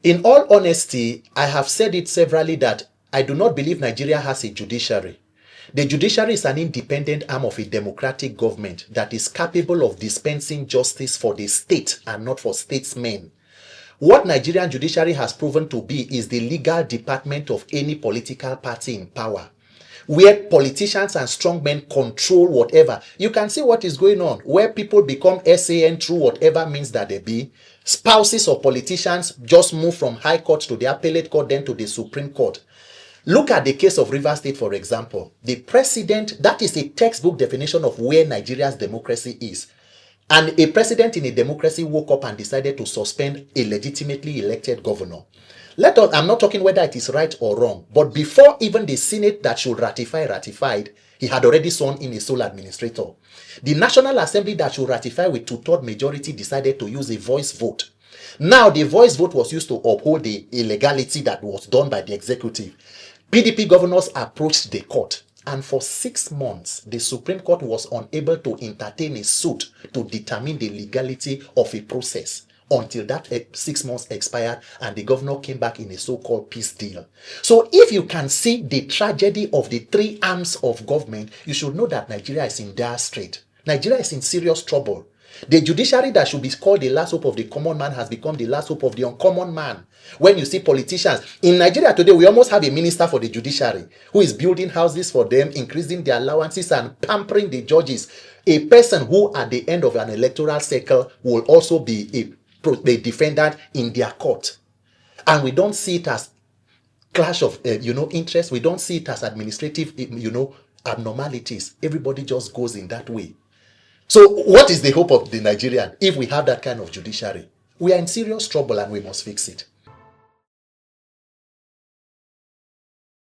In all honesty, I have said it severally that I do not believe Nigeria has a judiciary. The judiciary is an independent arm of a democratic government that is capable of dispensing justice for the state and not for statesmen. What Nigerian judiciary has proven to be is the legal department of any political party in power, where politicians and strongmen control whatever. You can see what is going on, where people become SAN through whatever means that they be. Spouses of politicians just move from high court to the appellate court, then to the Supreme Court. Look at the case of Rivers State, for example. The president, that is a textbook definition of where Nigeria's democracy is. And a president in a democracy woke up and decided to suspend a legitimately elected governor. I'm not talking whether it is right or wrong, but before even the Senate that should ratified, he had already sworn in a sole administrator. The National Assembly that should ratify with 2/3 majority decided to use a voice vote. Now, the voice vote was used to uphold the illegality that was done by the executive. PDP governors approached the court, and for 6 months, the Supreme Court was unable to entertain a suit to determine the legality of a process until that 6 months expired and the governor came back in a so-called peace deal. So if you can see the tragedy of the three arms of government, you should know that Nigeria is in dire strait. Nigeria is in serious trouble. The judiciary that should be called the last hope of the common man has become the last hope of the uncommon man. When you see politicians, in Nigeria today, we almost have a minister for the judiciary who is building houses for them, increasing their allowances and pampering the judges. A person who at the end of an electoral cycle will also be a defendant in their court. And we don't see it as clash of interest. We don't see it as administrative abnormalities. Everybody just goes in that way. So what is the hope of the Nigerian if we have that kind of judiciary? We are in serious trouble and we must fix it.